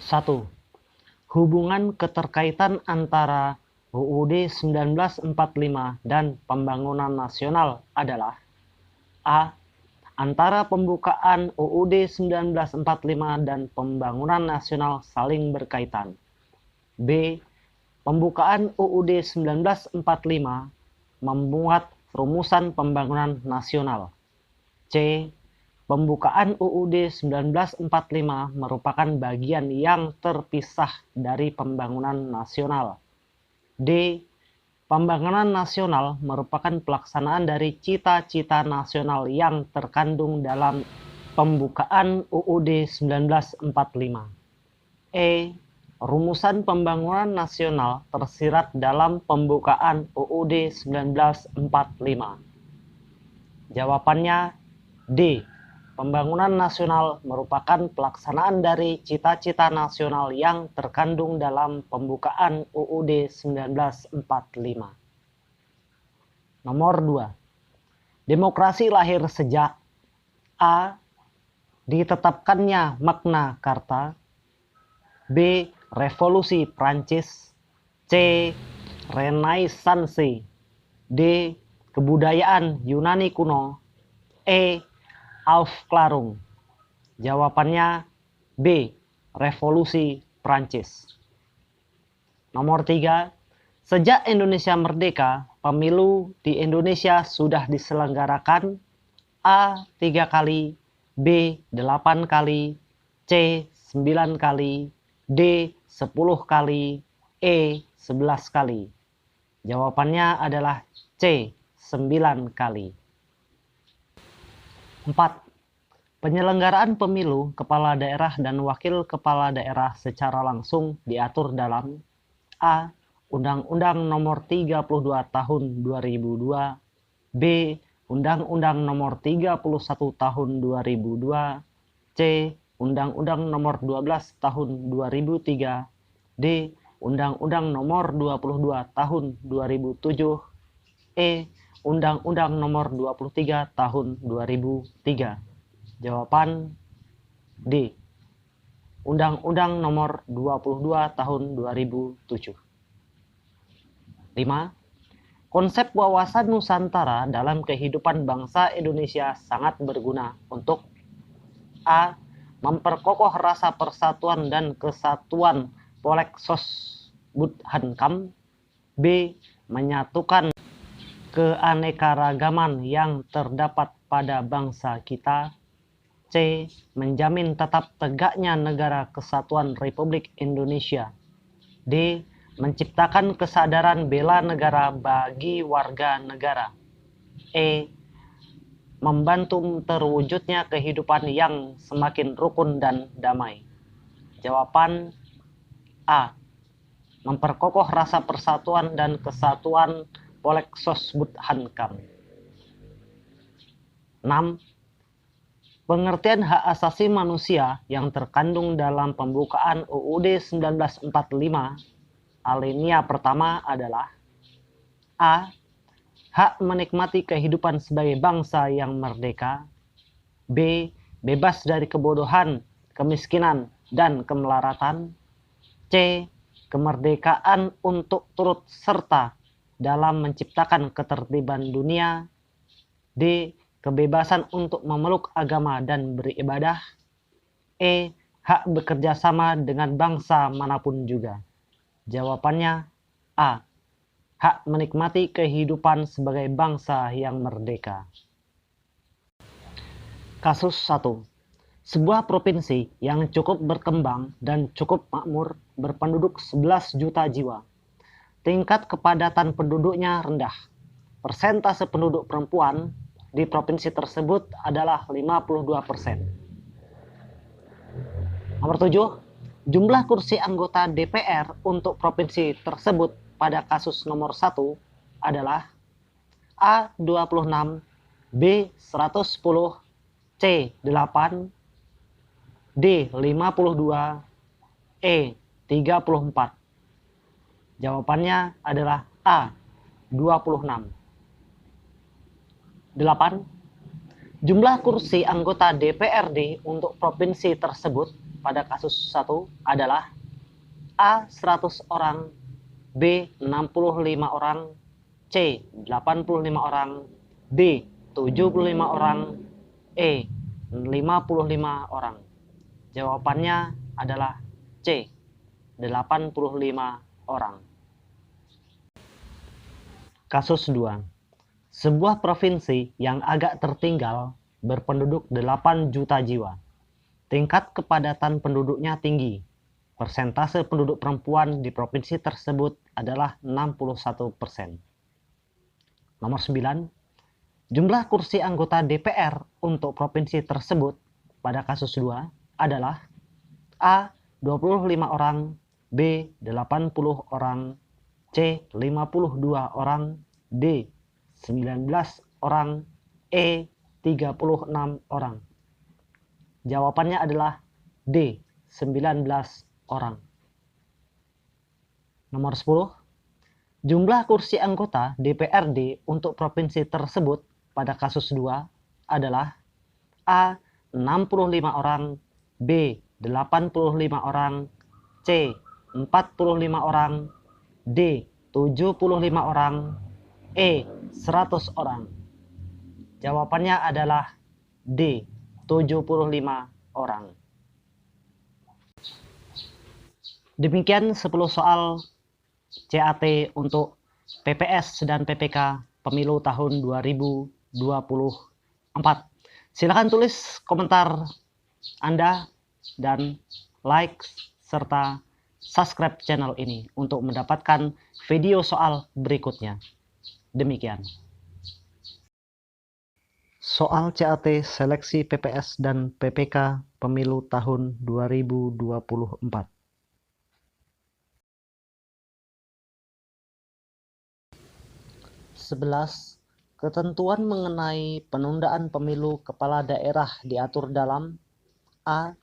1. Hubungan keterkaitan antara UUD 1945 dan pembangunan nasional adalah: A. Antara pembukaan UUD 1945 dan pembangunan nasional saling berkaitan. B. Pembukaan UUD 1945 membuat rumusan pembangunan nasional. C. Pembukaan UUD 1945 merupakan bagian yang terpisah dari pembangunan nasional. D. Pembangunan nasional merupakan pelaksanaan dari cita-cita nasional yang terkandung dalam pembukaan UUD 1945. E. Rumusan pembangunan nasional tersirat dalam pembukaan UUD 1945. Jawabannya D. Pembangunan nasional merupakan pelaksanaan dari cita-cita nasional yang terkandung dalam pembukaan UUD 1945. Nomor 2. Demokrasi lahir sejak: A. Ditetapkannya Magna Carta. B. Revolusi Prancis. C. Renaissance. D. Kebudayaan Yunani kuno. E. Aufklärung. Jawabannya B. Revolusi Prancis. Nomor 3. Sejak Indonesia merdeka, pemilu di Indonesia sudah diselenggarakan: A. 3 kali, B. 8 kali, C. 9 kali, D. 10 kali, E. 11 kali. Jawabannya adalah C. 9 kali. 4. Penyelenggaraan pemilu kepala daerah dan wakil kepala daerah secara langsung diatur dalam: A. Undang-Undang Nomor 32 Tahun 2002. B. Undang-Undang Nomor 31 Tahun 2002. C. Undang-Undang Nomor 12 Tahun 2003. D. Undang-Undang Nomor 22 Tahun 2007. E. Undang-Undang Nomor 23 Tahun 2003. Jawaban D. Undang-Undang Nomor 22 Tahun 2007. 5. Konsep wawasan Nusantara dalam kehidupan bangsa Indonesia sangat berguna untuk: A. Memperkokoh rasa persatuan dan kesatuan Volkshubbundkampf. B. Menyatukan keanekaragaman yang terdapat pada bangsa kita. C. Menjamin tetap tegaknya negara kesatuan Republik Indonesia. D. Menciptakan kesadaran bela negara bagi warga negara. E. Membantu terwujudnya kehidupan yang semakin rukun dan damai. Jawaban A. Memperkokoh rasa persatuan dan kesatuan Volkshubbundkampf. 6. Pengertian hak asasi manusia yang terkandung dalam pembukaan UUD 1945 alinea pertama adalah: A. Hak menikmati kehidupan sebagai bangsa yang merdeka. B. Bebas dari kebodohan, kemiskinan, dan kemelaratan. C. Kemerdekaan untuk turut serta dalam menciptakan ketertiban dunia. D. Kebebasan untuk memeluk agama dan beribadah. E. Hak bekerja sama dengan bangsa manapun juga. Jawabannya A. Hak menikmati kehidupan sebagai bangsa yang merdeka. Kasus 1. Sebuah provinsi yang cukup berkembang dan cukup makmur berpenduduk 11 juta jiwa. Tingkat kepadatan penduduknya rendah. Persentase penduduk perempuan di provinsi tersebut adalah 52%. Nomor 7. Jumlah kursi anggota DPR untuk provinsi tersebut pada kasus nomor 1 adalah: A. 26, B. 110, C. 8, D. 52, E. 34. Jawabannya adalah A. 26. 8. Jumlah kursi anggota DPRD untuk provinsi tersebut pada kasus 1 adalah A. 100 orang, B. 65 orang, C. 85 orang, D. 75 orang, E. 55 orang. Jawabannya adalah C. 85 orang. Kasus 2. Sebuah provinsi yang agak tertinggal berpenduduk 8 juta jiwa. Tingkat kepadatan penduduknya tinggi. Persentase penduduk perempuan di provinsi tersebut adalah 61%. Nomor 9. Jumlah kursi anggota DPR untuk provinsi tersebut pada kasus 2 adalah A. 25 orang, B. 80 orang, C. 52 orang, D. 19 orang, E. 36 orang. Jawabannya adalah D. 19 orang. Nomor 10. Jumlah kursi anggota DPRD untuk provinsi tersebut pada kasus 2 adalah A. 65 orang, B. 85 orang, C. 45 orang, D. 75 orang, E. 100 orang. Jawabannya adalah D. 75 orang. Demikian 10 soal CAT untuk PPS dan PPK Pemilu tahun 2024. Silakan tulis komentar Anda dan like serta subscribe channel ini untuk mendapatkan video soal berikutnya. Demikian. Soal CAT seleksi PPS dan PPK Pemilu tahun 2024. 11. Ketentuan mengenai penundaan pemilu kepala daerah diatur dalam A.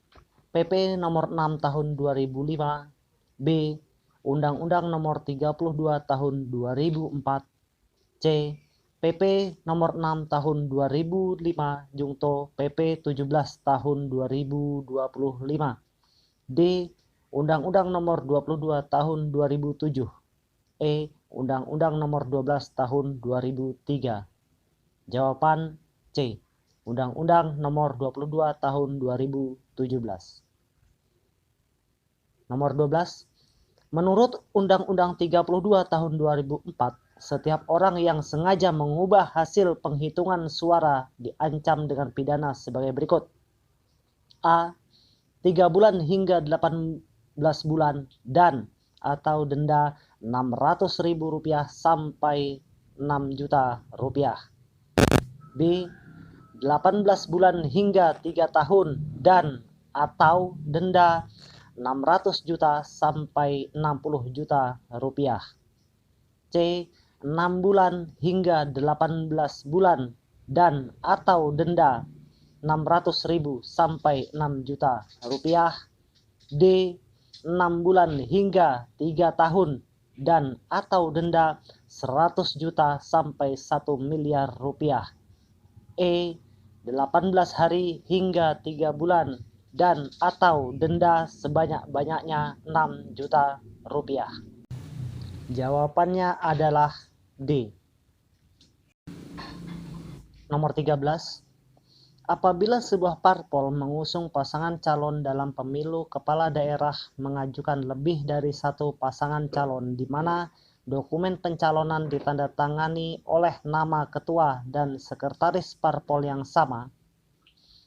PP nomor 6 tahun 2005, B. Undang-Undang nomor 32 tahun 2004, C. PP nomor 6 tahun 2005 jungto PP 17 tahun 2025, D. Undang-Undang nomor 22 tahun 2007, E. Undang-Undang nomor 12 tahun 2003. Jawaban C. Undang-Undang nomor 22 tahun 2017. Nomor 12. Menurut Undang-Undang 32 tahun 2004, setiap orang yang sengaja mengubah hasil penghitungan suara diancam dengan pidana sebagai berikut. A. 3 bulan hingga 18 bulan dan atau denda Rp600.000 sampai Rp6 juta. B. 18 bulan hingga 3 tahun dan atau denda 600 juta sampai 60 juta rupiah. C. 6 bulan hingga 18 bulan dan atau denda 600.000 sampai 6 juta rupiah. D. 6 bulan hingga 3 tahun dan atau denda 100 juta sampai 1 miliar rupiah. E. 18 hari hingga 3 bulan dan atau denda sebanyak-banyaknya 6 juta rupiah. Jawabannya adalah D. Nomor 13. Apabila sebuah parpol mengusung pasangan calon dalam pemilu kepala daerah mengajukan lebih dari satu pasangan calon di mana dokumen pencalonan ditandatangani oleh nama ketua dan sekretaris parpol yang sama,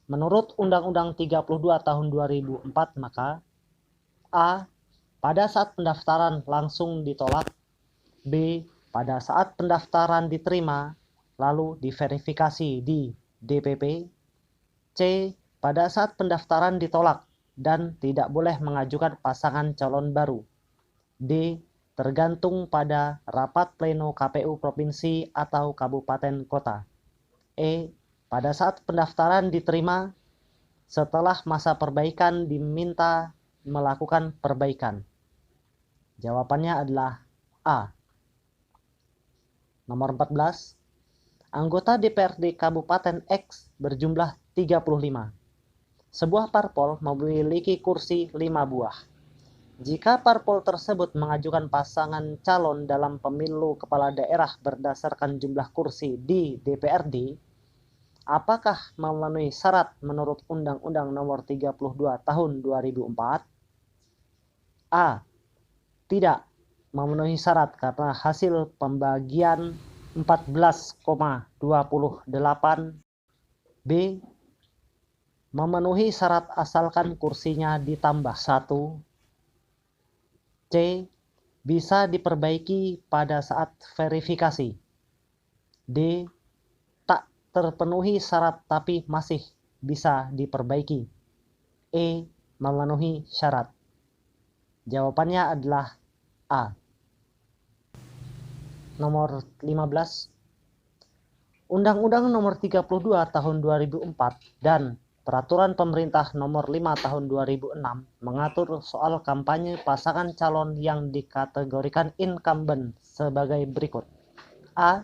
menurut Undang-Undang 32 tahun 2004 maka A. Pada saat pendaftaran langsung ditolak, B. Pada saat pendaftaran diterima lalu diverifikasi di DPP, C. Pada saat pendaftaran ditolak dan tidak boleh mengajukan pasangan calon baru, D. Tergantung pada rapat pleno KPU provinsi atau kabupaten kota, E. Pada saat pendaftaran diterima setelah masa perbaikan diminta melakukan perbaikan. Jawabannya adalah A. Nomor 14. Anggota DPRD Kabupaten X berjumlah 35. Sebuah parpol memiliki kursi 5 buah. Jika parpol tersebut mengajukan pasangan calon dalam pemilu kepala daerah berdasarkan jumlah kursi di DPRD, apakah memenuhi syarat menurut Undang-Undang Nomor 32 Tahun 2004? A. Tidak memenuhi syarat karena hasil pembagian 14,28. B. Memenuhi syarat asalkan kursinya ditambah 1. C. Bisa diperbaiki pada saat verifikasi. D. Tak terpenuhi syarat tapi masih bisa diperbaiki. E. Memenuhi syarat. Jawabannya adalah A. Nomor 15. Undang-Undang Nomor 32 Tahun 2004 dan Peraturan Pemerintah Nomor 5 Tahun 2006 mengatur soal kampanye pasangan calon yang dikategorikan incumbent sebagai berikut. A.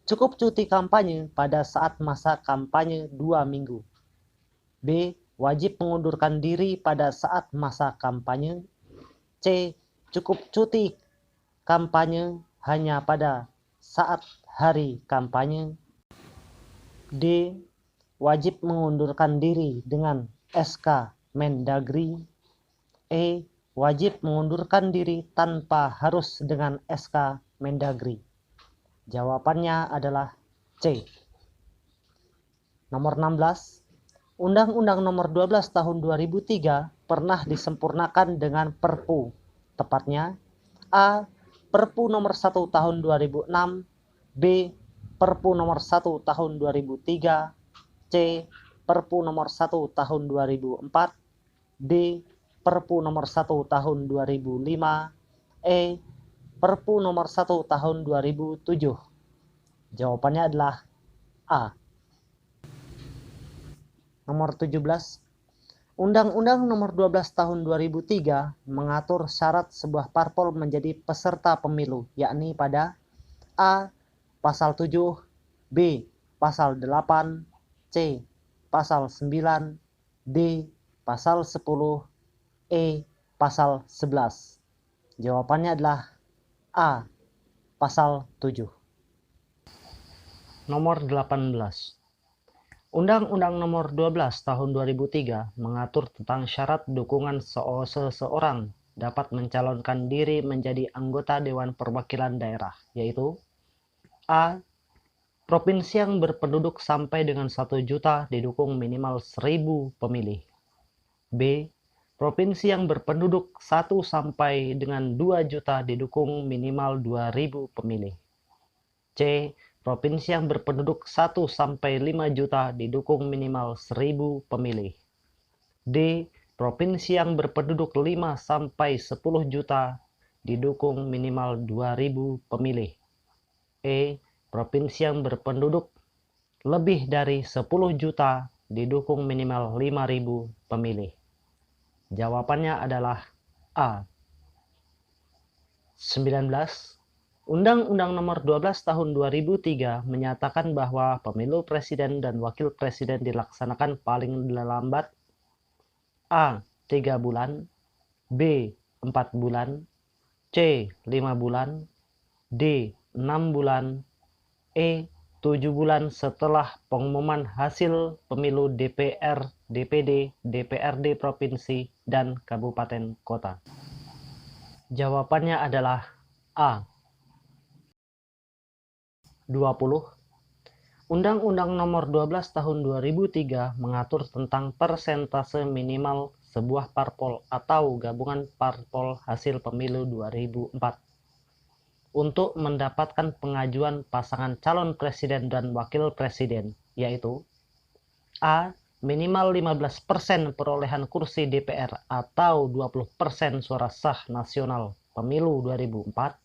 Cukup cuti kampanye pada saat masa kampanye 2 minggu. B. Wajib mengundurkan diri pada saat masa kampanye. C. Cukup cuti kampanye hanya pada saat hari kampanye. D. Wajib mengundurkan diri dengan SK Mendagri. E. Wajib mengundurkan diri tanpa harus dengan SK Mendagri. Jawabannya adalah C. Nomor 16. Undang-Undang Nomor 12 Tahun 2003 pernah disempurnakan dengan Perpu. Tepatnya A. Perpu Nomor 1 Tahun 2006. B. Perpu Nomor 1 Tahun 2003. C. Perpu Nomor 1 Tahun 2004. D. Perpu Nomor 1 Tahun 2005. E. Perpu Nomor 1 Tahun 2007. Jawabannya adalah A. Nomor 17. Undang-Undang Nomor 12 Tahun 2003 mengatur syarat sebuah parpol menjadi peserta pemilu, yakni pada A. Pasal 7, B. Pasal 8, C. Pasal 9, D. Pasal 10, E. Pasal 11. Jawabannya adalah A. Pasal 7. Nomor 18. Undang-Undang Nomor 12 Tahun 2003 mengatur tentang syarat dukungan seseorang dapat mencalonkan diri menjadi anggota Dewan Perwakilan Daerah, yaitu A. Provinsi yang berpenduduk sampai dengan 1 juta didukung minimal 1.000 pemilih. B. Provinsi yang berpenduduk 1 sampai dengan 2 juta didukung minimal 2.000 pemilih. C. Provinsi yang berpenduduk 1 sampai 5 juta didukung minimal 1.000 pemilih. D. Provinsi yang berpenduduk 5 sampai 10 juta didukung minimal 2.000 pemilih. E. Provinsi yang berpenduduk lebih dari 10 juta didukung minimal 5.000 pemilih. Jawabannya adalah A. 19. Undang-Undang Nomor 12 Tahun 2003 menyatakan bahwa pemilu presiden dan wakil presiden dilaksanakan paling lambat A. 3 bulan, B. 4 bulan, C. 5 bulan, D. 6 bulan, E. 7 bulan setelah pengumuman hasil pemilu DPR, DPD, DPRD Provinsi, dan Kabupaten Kota. Jawabannya adalah A. 20. Undang-Undang Nomor 12 Tahun 2003 mengatur tentang persentase minimal sebuah parpol atau gabungan parpol hasil pemilu 2004 untuk mendapatkan pengajuan pasangan calon presiden dan wakil presiden, yaitu A. Minimal 15% perolehan kursi DPR atau 20% suara sah nasional pemilu 2004.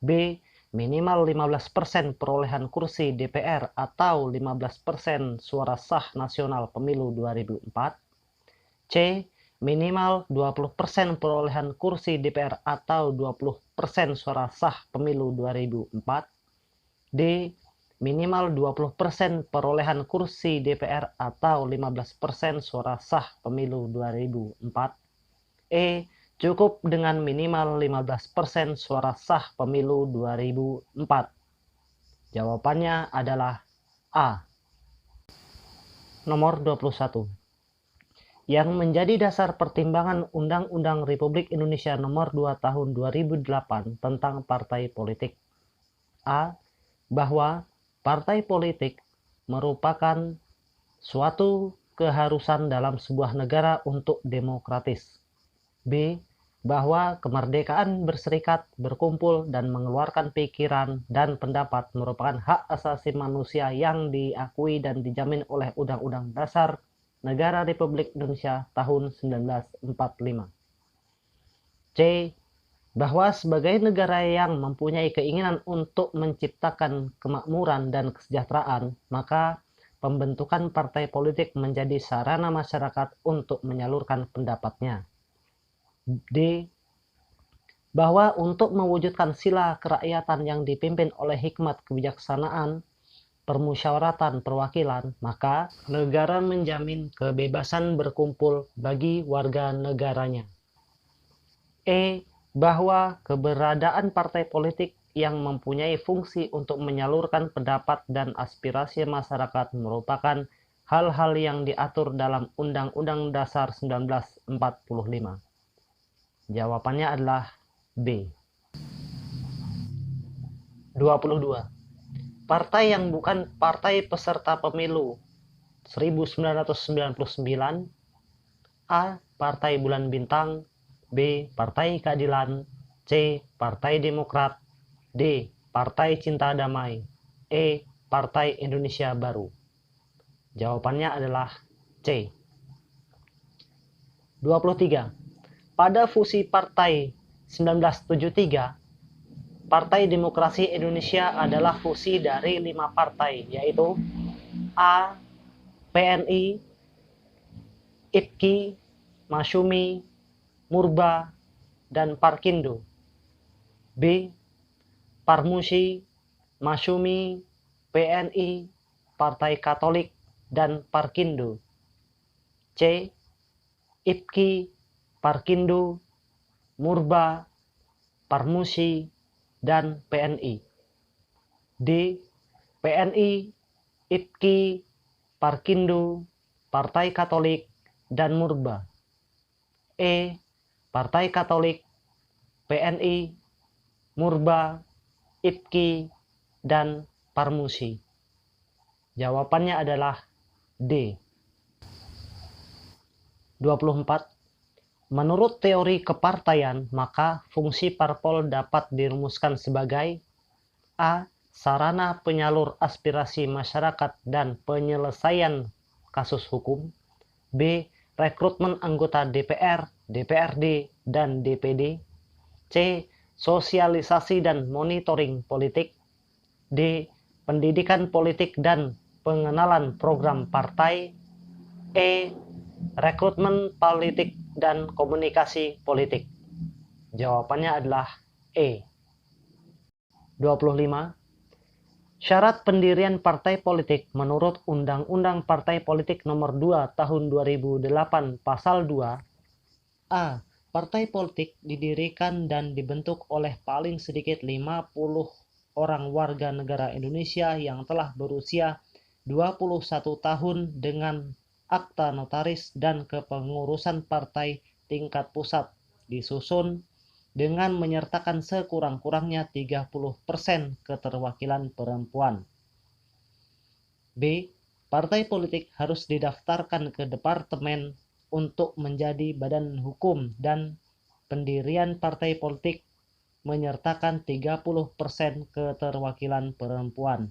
B. Minimal 15% perolehan kursi DPR atau 15% suara sah nasional pemilu 2004. C. Minimal 20% perolehan kursi DPR atau 20% suara sah pemilu 2004. D. minimal 20% perolehan kursi DPR atau 15% suara sah pemilu 2004. E. Cukup dengan minimal 15% suara sah pemilu 2004. Jawabannya adalah A. Nomor 21. Yang menjadi dasar pertimbangan Undang-Undang Republik Indonesia Nomor 2 Tahun 2008 tentang partai politik. A. Bahwa partai politik merupakan suatu keharusan dalam sebuah negara untuk demokratis. B. Bahwa kemerdekaan berserikat, berkumpul, dan mengeluarkan pikiran dan pendapat merupakan hak asasi manusia yang diakui dan dijamin oleh Undang-Undang Dasar Negara Republik Indonesia tahun 1945. C. Bahwa sebagai negara yang mempunyai keinginan untuk menciptakan kemakmuran dan kesejahteraan, maka pembentukan partai politik menjadi sarana masyarakat untuk menyalurkan pendapatnya. D. Bahwa untuk mewujudkan sila kerakyatan yang dipimpin oleh hikmat kebijaksanaan, permusyawaratan perwakilan, maka negara menjamin kebebasan berkumpul bagi warga negaranya. E. Bahwa keberadaan partai politik yang mempunyai fungsi untuk menyalurkan pendapat dan aspirasi masyarakat merupakan hal-hal yang diatur dalam Undang-Undang Dasar 1945. Jawabannya adalah B. 22. Partai yang bukan partai peserta pemilu 1999. A. Partai Bulan Bintang. B. Partai Keadilan. C. Partai Demokrat. D. Partai Cinta Damai. E. Partai Indonesia Baru. Jawabannya adalah C. 23. Pada fusi partai 1973, Partai Demokrasi Indonesia adalah fusi dari 5 partai, yaitu A. PNI, IPKI, Masyumi, Murba, dan Parkindo. B. Parmusi, Masyumi, PNI, Partai Katolik, dan Parkindo. C. IPKI, Parkindo, Murba, Parmusi, dan PNI. D. PNI, IPKI, Parkindo, Partai Katolik, dan Murba. E. Partai Katolik, PNI, Murba, IPKI, dan Parmusi. Jawabannya adalah D. 24. Menurut teori kepartaian, maka fungsi parpol dapat dirumuskan sebagai A. Sarana penyalur aspirasi masyarakat dan penyelesaian kasus hukum. B. Rekrutmen anggota DPR, DPRD, dan DPD. C. Sosialisasi dan monitoring politik. D. Pendidikan politik dan pengenalan program partai. E. Rekrutmen politik dan komunikasi politik. Jawabannya adalah E. 25. Syarat pendirian partai politik menurut Undang-Undang Partai Politik Nomor 2 Tahun 2008 Pasal 2. A. Partai politik didirikan dan dibentuk oleh paling sedikit 50 orang warga negara Indonesia yang telah berusia 21 tahun dengan akta notaris dan kepengurusan partai tingkat pusat, disusun dengan menyertakan sekurang-kurangnya 30% keterwakilan perempuan. B. Partai politik harus didaftarkan ke Departemen untuk menjadi badan hukum dan pendirian partai politik menyertakan 30% keterwakilan perempuan.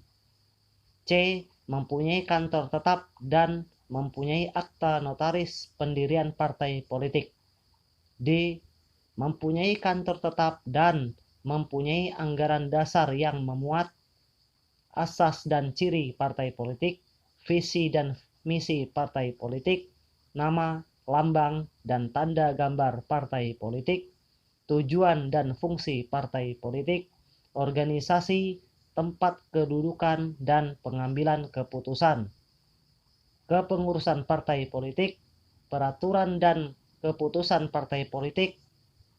C. Mempunyai kantor tetap dan mempunyai akta notaris pendirian partai politik. D. Mempunyai kantor tetap dan mempunyai anggaran dasar yang memuat asas dan ciri partai politik, visi dan misi partai politik, nama, lambang, dan tanda gambar partai politik, tujuan dan fungsi partai politik, organisasi, tempat kedudukan dan pengambilan keputusan, kepengurusan partai politik, peraturan dan keputusan partai politik,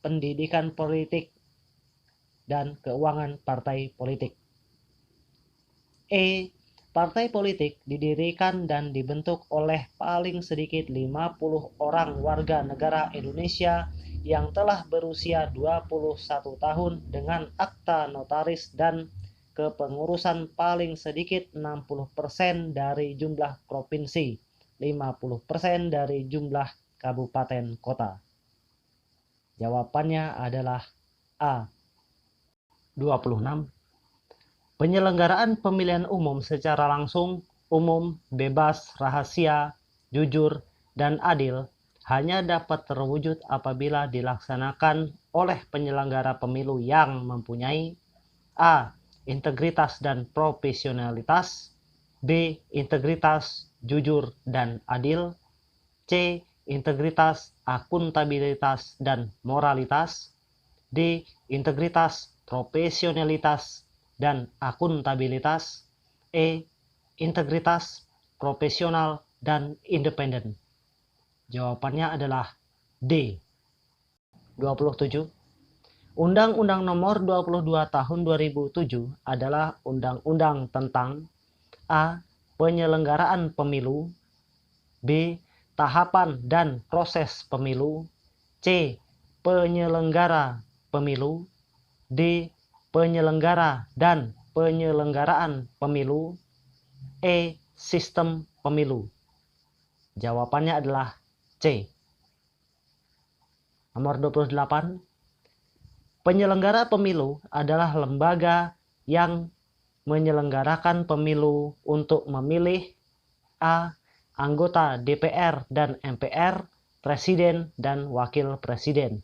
pendidikan politik, dan keuangan partai politik. E. Partai politik didirikan dan dibentuk oleh paling sedikit 50 orang warga negara Indonesia yang telah berusia 21 tahun dengan akta notaris dan kepengurusan paling sedikit 60% dari jumlah provinsi, 50% dari jumlah kabupaten kota. Jawabannya adalah A. 26. Penyelenggaraan pemilihan umum secara langsung, umum, bebas, rahasia, jujur, dan adil hanya dapat terwujud apabila dilaksanakan oleh penyelenggara pemilu yang mempunyai A. Integritas dan profesionalitas, B. Integritas, jujur, dan adil, C. Integritas, akuntabilitas, dan moralitas, D. Integritas, profesionalitas, dan akuntabilitas, E. Integritas, profesional, dan independen. Jawabannya adalah D. 27. Undang-Undang Nomor 22 Tahun 2007 adalah undang-undang tentang A. Penyelenggaraan pemilu, B. Tahapan dan proses pemilu, C. Penyelenggara pemilu, D. Penyelenggara dan penyelenggaraan pemilu, E. Sistem pemilu. Jawabannya adalah C. Nomor 28. Penyelenggara pemilu adalah lembaga yang menyelenggarakan pemilu untuk memilih A. Anggota DPR dan MPR, Presiden dan Wakil Presiden,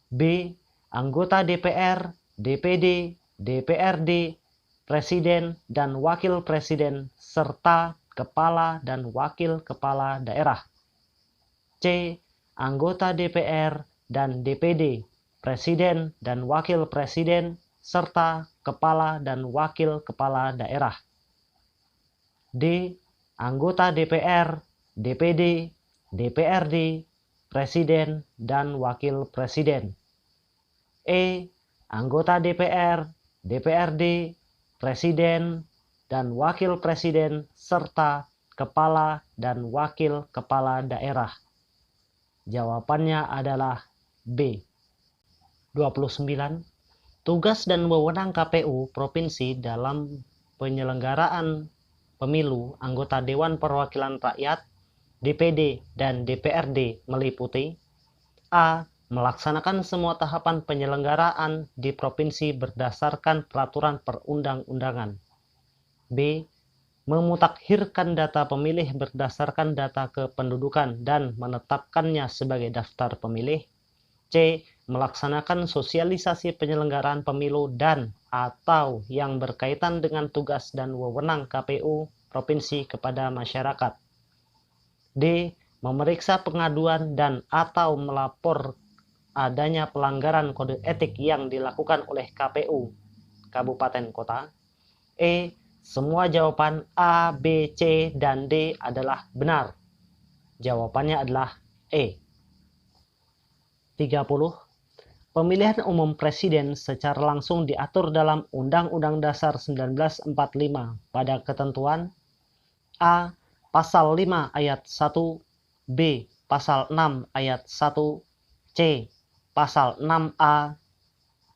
B. Anggota DPR, DPD, DPRD, Presiden dan Wakil Presiden, serta Kepala dan Wakil Kepala Daerah, C. Anggota DPR dan DPD, Presiden dan Wakil Presiden, serta Kepala dan Wakil Kepala Daerah, D. Anggota DPR, DPD, DPRD, Presiden dan Wakil Presiden, E. Anggota DPR, DPRD, Presiden, dan Wakil Presiden, serta Kepala dan Wakil Kepala Daerah. Jawabannya adalah B. 29. Tugas dan wewenang KPU Provinsi dalam penyelenggaraan pemilu anggota Dewan Perwakilan Rakyat, DPD, dan DPRD meliputi A. Melaksanakan semua tahapan penyelenggaraan di provinsi berdasarkan peraturan perundang-undangan. B. Memutakhirkan data pemilih berdasarkan data kependudukan dan menetapkannya sebagai daftar pemilih. C. Melaksanakan sosialisasi penyelenggaraan pemilu dan atau yang berkaitan dengan tugas dan wewenang KPU provinsi kepada masyarakat. D. Memeriksa pengaduan dan atau melapor adanya pelanggaran kode etik yang dilakukan oleh KPU Kabupaten Kota. E. Semua jawaban A, B, C, dan D adalah benar. Jawabannya adalah E. 30. Pemilihan umum presiden secara langsung diatur dalam Undang-Undang Dasar 1945 pada ketentuan A. Pasal 5 ayat 1, B. Pasal 6 ayat 1, C. Pasal 6A,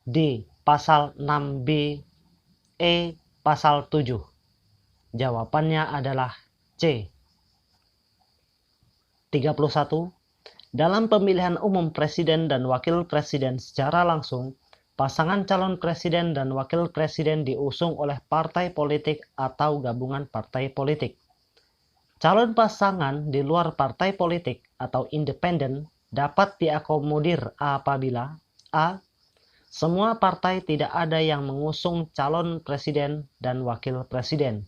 D. Pasal 6B, E. Pasal 7. Jawabannya adalah C. 31. Dalam pemilihan umum presiden dan wakil presiden secara langsung, pasangan calon presiden dan wakil presiden diusung oleh partai politik atau gabungan partai politik. Calon pasangan di luar partai politik atau independen dapat diakomodir apabila A. Semua partai tidak ada yang mengusung calon presiden dan wakil presiden.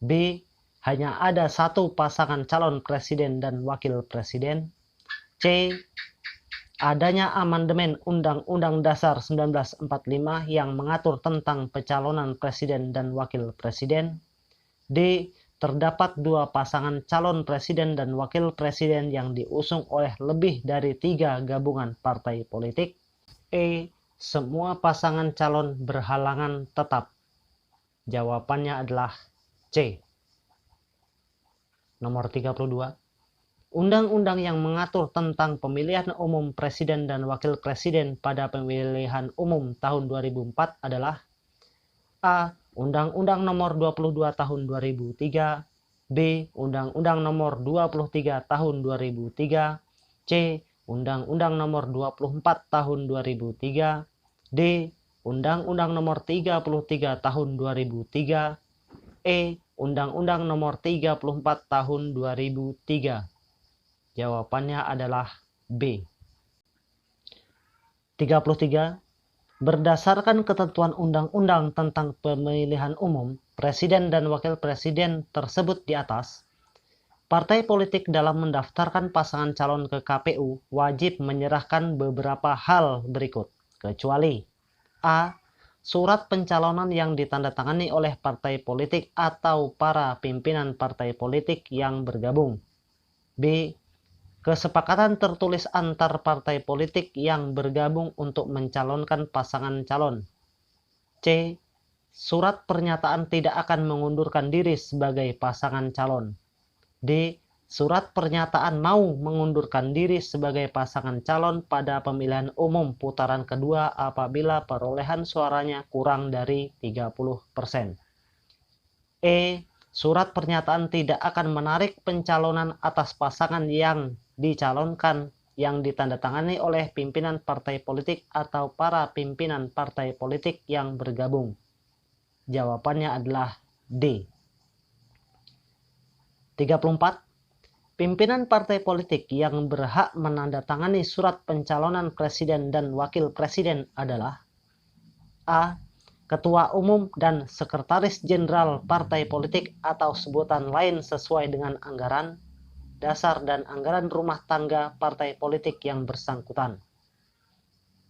B. Hanya ada satu pasangan calon presiden dan wakil presiden. C. adanya amandemen Undang-Undang Dasar 1945 yang mengatur tentang pencalonan presiden dan wakil presiden. D. Terdapat dua pasangan calon presiden dan wakil presiden yang diusung oleh lebih dari 3 gabungan partai politik. E. Semua pasangan calon berhalangan tetap. Jawabannya adalah C. Nomor 32. Undang-undang yang mengatur tentang pemilihan umum presiden dan wakil presiden pada pemilihan umum tahun 2004 adalah A. Undang-Undang Nomor 22 Tahun 2003, B. Undang-Undang Nomor 23 Tahun 2003, C. Undang-Undang Nomor 24 Tahun 2003, D. Undang-Undang Nomor 33 Tahun 2003, E. Undang-Undang Nomor 34 Tahun 2003. Jawabannya adalah B. 33. Berdasarkan ketentuan undang-undang tentang pemilihan umum, presiden dan wakil presiden tersebut di atas, partai politik dalam mendaftarkan pasangan calon ke KPU wajib menyerahkan beberapa hal berikut, kecuali A. Surat pencalonan yang ditandatangani oleh partai politik atau para pimpinan partai politik yang bergabung. B. Kesepakatan tertulis antar partai politik yang bergabung untuk mencalonkan pasangan calon. C. Surat pernyataan tidak akan mengundurkan diri sebagai pasangan calon. D. Surat pernyataan mau mengundurkan diri sebagai pasangan calon pada pemilihan umum putaran kedua apabila perolehan suaranya kurang dari 30%. E. Surat pernyataan tidak akan menarik pencalonan atas pasangan yang dicalonkan yang ditandatangani oleh pimpinan partai politik atau para pimpinan partai politik yang bergabung. Jawabannya adalah D. 34. Pimpinan partai politik yang berhak menandatangani surat pencalonan presiden dan wakil presiden adalah A. Ketua Umum dan Sekretaris Jenderal Partai Politik atau sebutan lain sesuai dengan anggaran dasar dan anggaran rumah tangga partai politik yang bersangkutan.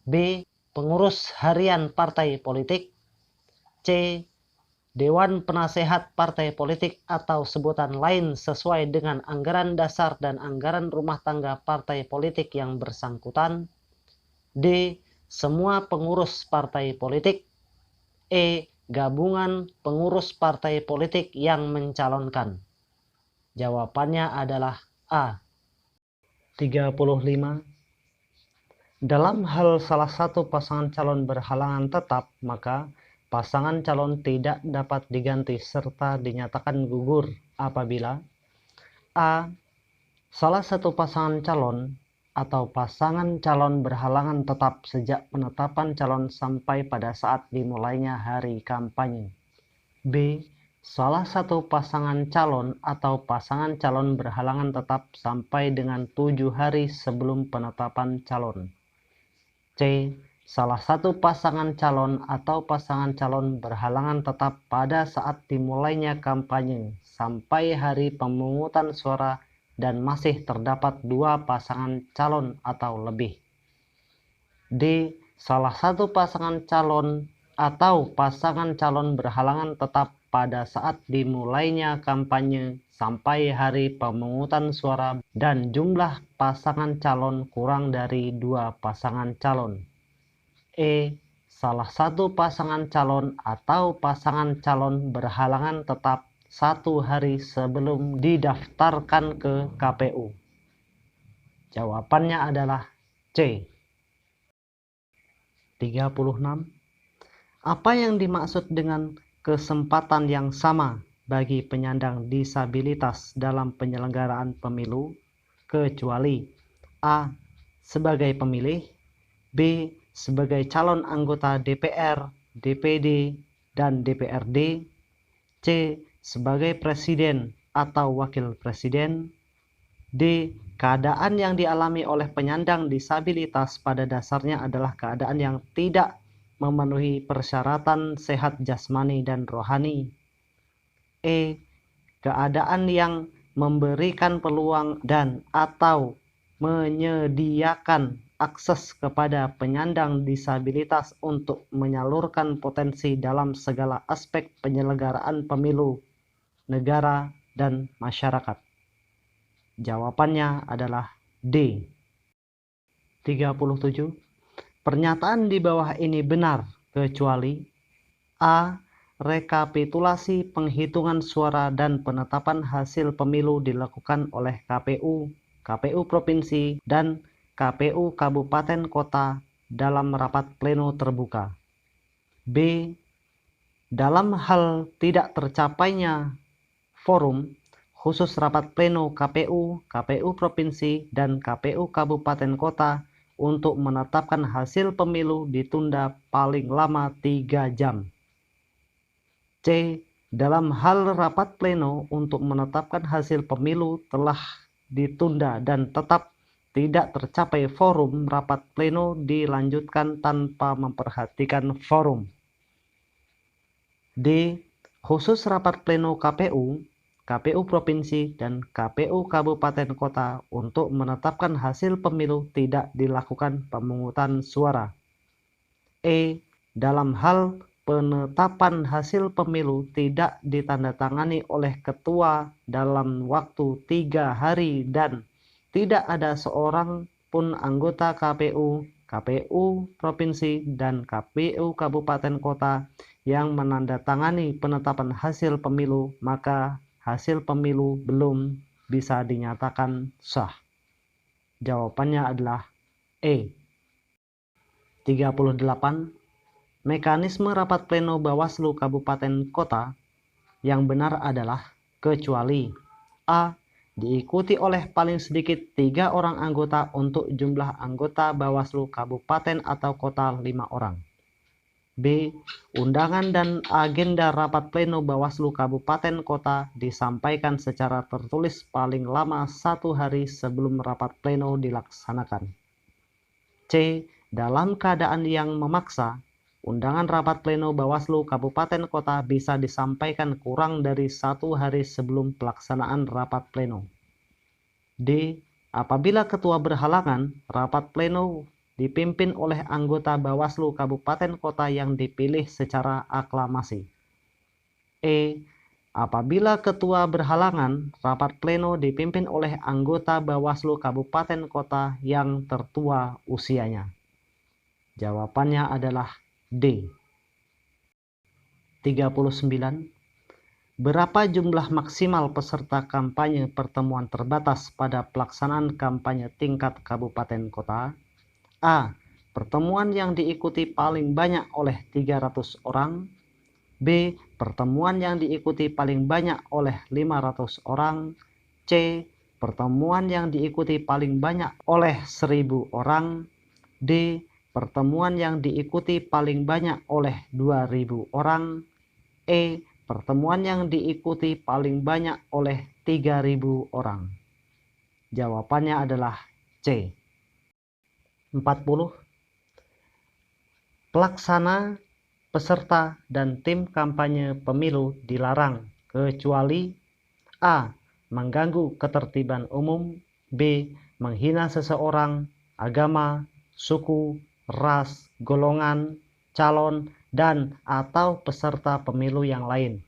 B. Pengurus harian partai politik. C. Dewan Penasehat Partai Politik atau sebutan lain sesuai dengan anggaran dasar dan anggaran rumah tangga partai politik yang bersangkutan. D. Semua pengurus partai politik. E. Gabungan pengurus partai politik yang mencalonkan. Jawabannya adalah A. 35. Dalam hal salah satu pasangan calon berhalangan tetap, maka pasangan calon tidak dapat diganti serta dinyatakan gugur apabila A. Salah satu pasangan calon atau pasangan calon berhalangan tetap sejak penetapan calon sampai pada saat dimulainya hari kampanye. B. Salah satu pasangan calon atau pasangan calon berhalangan tetap sampai dengan 7 hari sebelum penetapan calon. C. Salah satu pasangan calon atau pasangan calon berhalangan tetap pada saat dimulainya kampanye sampai hari pemungutan suara dan masih terdapat 2 pasangan calon atau lebih. D. Salah satu pasangan calon atau pasangan calon berhalangan tetap pada saat dimulainya kampanye sampai hari pemungutan suara dan jumlah pasangan calon kurang dari 2 pasangan calon. E. Salah satu pasangan calon atau pasangan calon berhalangan tetap 1 hari sebelum didaftarkan ke KPU. Jawabannya adalah C. 36. Apa yang dimaksud dengan kesempatan yang sama bagi penyandang disabilitas dalam penyelenggaraan pemilu, kecuali A. Sebagai pemilih, B. Sebagai calon anggota DPR, DPD, dan DPRD, C. Sebagai presiden atau wakil presiden, D. Keadaan yang dialami oleh penyandang disabilitas pada dasarnya adalah keadaan yang tidak memenuhi persyaratan sehat jasmani dan rohani. E. Keadaan yang memberikan peluang dan atau menyediakan akses kepada penyandang disabilitas untuk menyalurkan potensi dalam segala aspek penyelenggaraan pemilu, negara, dan masyarakat? Jawabannya adalah D. 37. Pernyataan di bawah ini benar kecuali A. Rekapitulasi penghitungan suara dan penetapan hasil pemilu dilakukan oleh KPU, KPU Provinsi, dan KPU Kabupaten Kota dalam rapat pleno terbuka. B. Dalam hal tidak tercapainya forum, khusus rapat pleno KPU, KPU Provinsi, dan KPU Kabupaten Kota untuk menetapkan hasil pemilu ditunda paling lama 3 jam. C. Dalam hal rapat pleno untuk menetapkan hasil pemilu telah ditunda dan tetap tidak tercapai forum, rapat pleno dilanjutkan tanpa memperhatikan forum. D. Khusus rapat pleno KPU, KPU Provinsi, dan KPU Kabupaten Kota untuk menetapkan hasil pemilu tidak dilakukan pemungutan suara. E. Dalam hal penetapan hasil pemilu tidak ditandatangani oleh ketua dalam waktu 3 hari dan tidak ada seorang pun anggota KPU, KPU Provinsi, dan KPU Kabupaten Kota yang menandatangani penetapan hasil pemilu, maka hasil pemilu belum bisa dinyatakan sah. Jawabannya adalah E. 38. Mekanisme rapat pleno Bawaslu Kabupaten Kota yang benar adalah kecuali A. Diikuti oleh paling sedikit 3 orang anggota untuk jumlah anggota Bawaslu Kabupaten atau Kota 5 orang. B. Undangan dan agenda rapat pleno Bawaslu Kabupaten Kota disampaikan secara tertulis paling lama 1 hari sebelum rapat pleno dilaksanakan. C. Dalam keadaan yang memaksa, undangan rapat pleno Bawaslu Kabupaten Kota bisa disampaikan kurang dari 1 hari sebelum pelaksanaan rapat pleno. D. Apabila ketua berhalangan, rapat pleno dipimpin oleh anggota Bawaslu Kabupaten Kota yang dipilih secara aklamasi. E. Apabila ketua berhalangan, rapat pleno dipimpin oleh anggota Bawaslu Kabupaten Kota yang tertua usianya. Jawabannya adalah D. 39. Berapa jumlah maksimal peserta kampanye pertemuan terbatas pada pelaksanaan kampanye tingkat kabupaten kota? A. Pertemuan yang diikuti paling banyak oleh 300 orang. B. Pertemuan yang diikuti paling banyak oleh 500 orang. C. Pertemuan yang diikuti paling banyak oleh 1000 orang. D. Pertemuan yang diikuti paling banyak oleh 2000 orang. E. Pertemuan yang diikuti paling banyak oleh 3000 orang. Jawabannya adalah C. 40. Pelaksana, peserta, dan tim kampanye pemilu dilarang kecuali A. Mengganggu ketertiban umum. B. Menghina seseorang, agama, suku, ras, golongan, calon, dan atau peserta pemilu yang lain.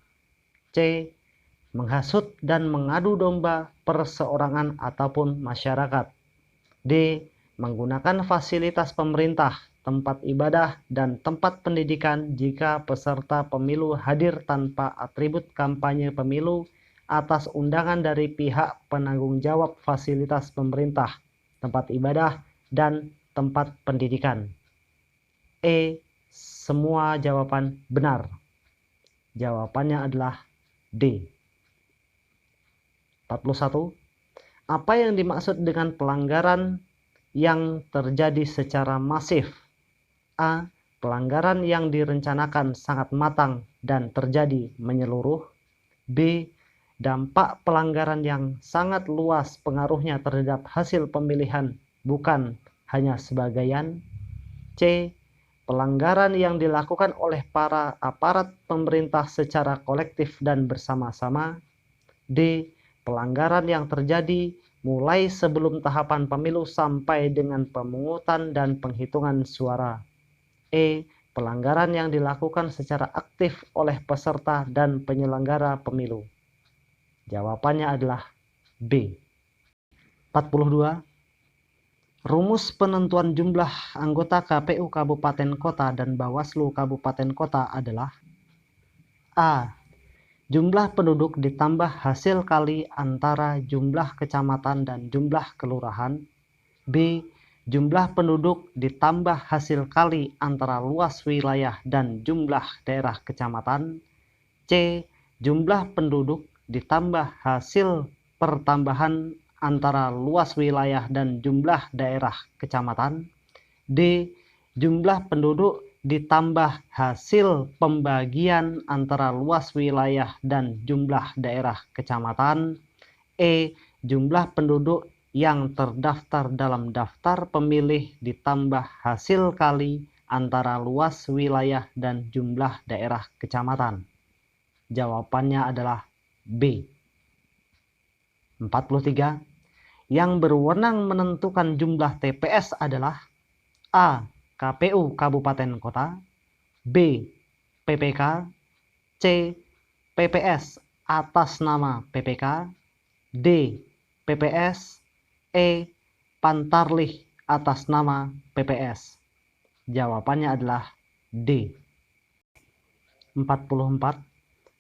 C. Menghasut dan mengadu domba perseorangan ataupun masyarakat. D. Menggunakan fasilitas pemerintah, tempat ibadah, dan tempat pendidikan jika peserta pemilu hadir tanpa atribut kampanye pemilu atas undangan dari pihak penanggung jawab fasilitas pemerintah, tempat ibadah, dan tempat pendidikan. E. Semua jawaban benar. Jawabannya adalah D. 41. Apa yang dimaksud dengan pelanggaran yang terjadi secara masif? A. Pelanggaran yang direncanakan sangat matang dan terjadi menyeluruh. B. Dampak pelanggaran yang sangat luas pengaruhnya terhadap hasil pemilihan, bukan hanya sebagian. C. Pelanggaran yang dilakukan oleh para aparat pemerintah secara kolektif dan bersama-sama. D. Pelanggaran yang terjadi mulai sebelum tahapan pemilu sampai dengan pemungutan dan penghitungan suara. E. Pelanggaran yang dilakukan secara aktif oleh peserta dan penyelenggara pemilu. Jawabannya adalah B. 42. Rumus penentuan jumlah anggota KPU Kabupaten Kota dan Bawaslu Kabupaten Kota adalah A. Jumlah penduduk ditambah hasil kali antara jumlah kecamatan dan jumlah kelurahan. B. Jumlah penduduk ditambah hasil kali antara luas wilayah dan jumlah daerah kecamatan. C. Jumlah penduduk ditambah hasil pertambahan antara luas wilayah dan jumlah daerah kecamatan. D. Jumlah penduduk ditambah hasil pembagian antara luas wilayah dan jumlah daerah kecamatan. E. Jumlah penduduk yang terdaftar dalam daftar pemilih ditambah hasil kali antara luas wilayah dan jumlah daerah kecamatan. Jawabannya adalah B. 43. Yang berwenang menentukan jumlah TPS adalah A. KPU Kabupaten Kota, B. PPK, C. PPS atas nama PPK, D. PPS, E. Pantarlih atas nama PPS. Jawabannya adalah D. 44.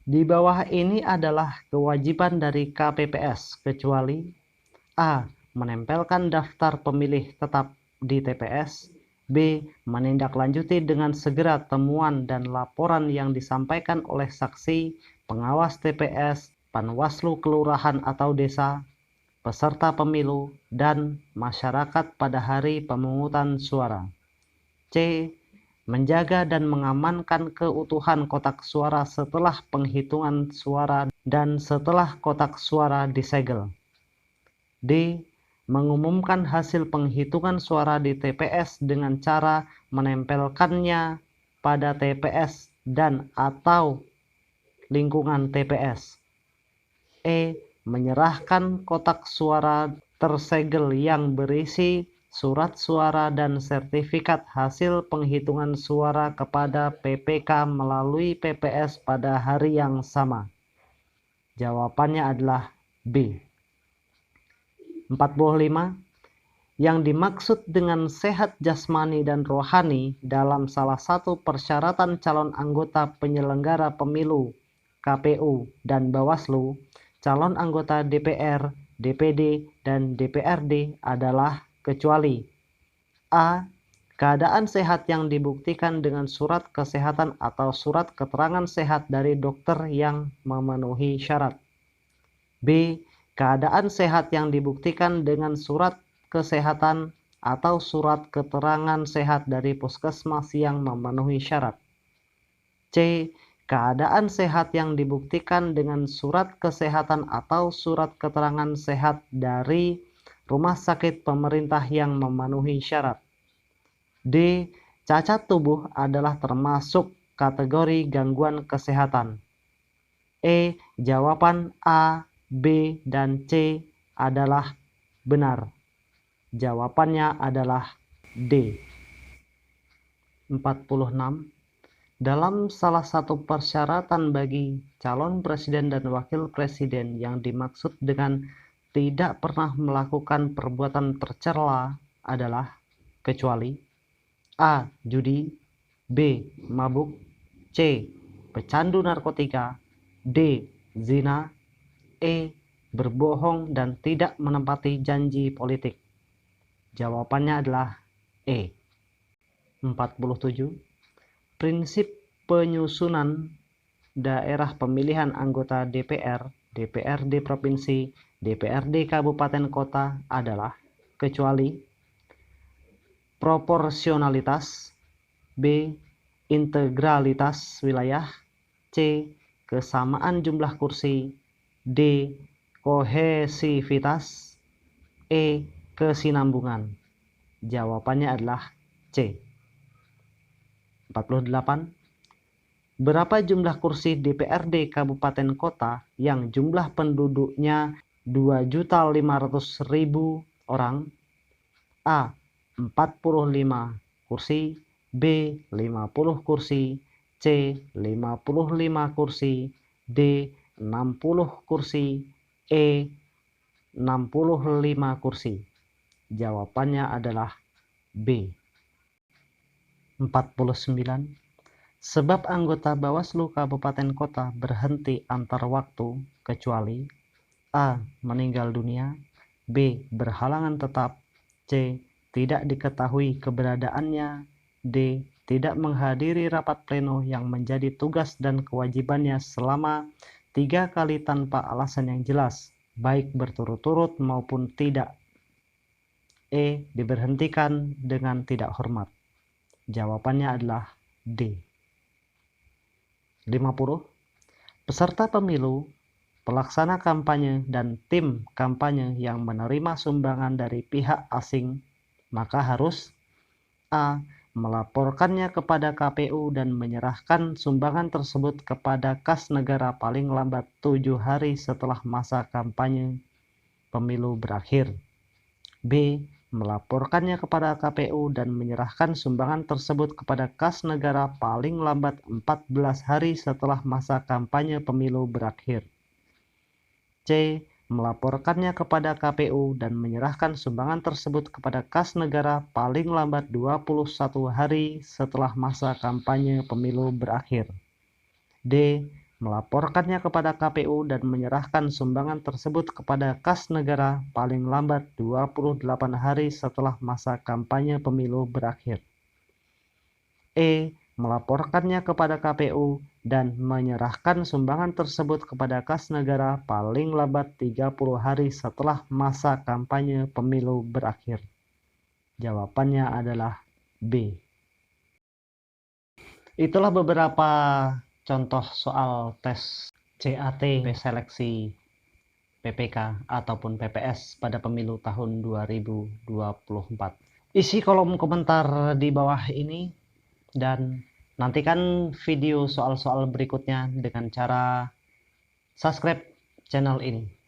Di bawah ini adalah kewajiban dari KPPS kecuali A. Menempelkan daftar pemilih tetap di TPS, B. Menindaklanjuti dengan segera temuan dan laporan yang disampaikan oleh saksi, pengawas TPS, panwaslu kelurahan atau desa, peserta pemilu, dan masyarakat pada hari pemungutan suara. C. Menjaga dan mengamankan keutuhan kotak suara setelah penghitungan suara dan setelah kotak suara disegel. D. Mengumumkan hasil penghitungan suara di TPS dengan cara menempelkannya pada TPS dan atau lingkungan TPS. E. Menyerahkan kotak suara tersegel yang berisi surat suara dan sertifikat hasil penghitungan suara kepada PPK melalui PPS pada hari yang sama. Jawabannya adalah B. 45. Yang dimaksud dengan sehat jasmani dan rohani dalam salah satu persyaratan calon anggota penyelenggara pemilu KPU dan Bawaslu, calon anggota DPR, DPD, dan DPRD adalah kecuali A. Keadaan sehat yang dibuktikan dengan surat kesehatan atau surat keterangan sehat dari dokter yang memenuhi syarat. B. Keadaan sehat yang dibuktikan dengan surat kesehatan atau surat keterangan sehat dari puskesmas yang memenuhi syarat. C. Keadaan sehat yang dibuktikan dengan surat kesehatan atau surat keterangan sehat dari rumah sakit pemerintah yang memenuhi syarat. D. Cacat tubuh adalah termasuk kategori gangguan kesehatan. E. Jawaban A, B, dan C adalah benar. Jawabannya adalah D. 46. Dalam salah satu persyaratan bagi calon presiden dan wakil presiden yang dimaksud dengan tidak pernah melakukan perbuatan tercela adalah kecuali A. Judi, B. Mabuk, C. Pecandu narkotika, D. Zina, E. Berbohong dan tidak menepati janji politik. Jawabannya adalah E. 47. Prinsip penyusunan daerah pemilihan anggota DPR, DPRD Provinsi, DPRD Kabupaten Kota adalah kecuali proporsionalitas, B. Integralitas wilayah, C. Kesamaan jumlah kursi, D. Kohesivitas, E. Kesinambungan. Jawabannya adalah C. 48. Berapa jumlah kursi DPRD Kabupaten Kota yang jumlah penduduknya 2.500.000 orang, A. 45 kursi, B. 50 kursi, C. 55 kursi, D. 60 kursi, E. 65 kursi. Jawabannya adalah B. 49. Sebab anggota Bawaslu Kabupaten Kota berhenti antar waktu kecuali A. meninggal dunia, B. berhalangan tetap, C. tidak diketahui keberadaannya, D. tidak menghadiri rapat pleno yang menjadi tugas dan kewajibannya selama 3 kali tanpa alasan yang jelas, baik berturut-turut maupun tidak. E. diberhentikan dengan tidak hormat. Jawabannya adalah D. 50. Peserta pemilu, pelaksana kampanye, dan tim kampanye yang menerima sumbangan dari pihak asing, maka harus A. melaporkannya kepada KPU dan menyerahkan sumbangan tersebut kepada kas negara paling lambat 7 hari setelah masa kampanye pemilu berakhir. B. melaporkannya kepada KPU dan menyerahkan sumbangan tersebut kepada kas negara paling lambat 14 hari setelah masa kampanye pemilu berakhir. C. melaporkannya kepada KPU dan menyerahkan sumbangan tersebut kepada kas negara paling lambat 21 hari setelah masa kampanye pemilu berakhir. D. melaporkannya kepada KPU dan menyerahkan sumbangan tersebut kepada kas negara paling lambat 28 hari setelah masa kampanye pemilu berakhir. E. melaporkannya kepada KPU dan menyerahkan sumbangan tersebut kepada kas negara paling lambat 30 hari setelah masa kampanye pemilu berakhir. Jawabannya adalah B. Itulah beberapa contoh soal tes CAT seleksi PPK ataupun PPS pada pemilu tahun 2024. Isi kolom komentar di bawah ini dan nantikan video soal-soal berikutnya dengan cara subscribe channel ini.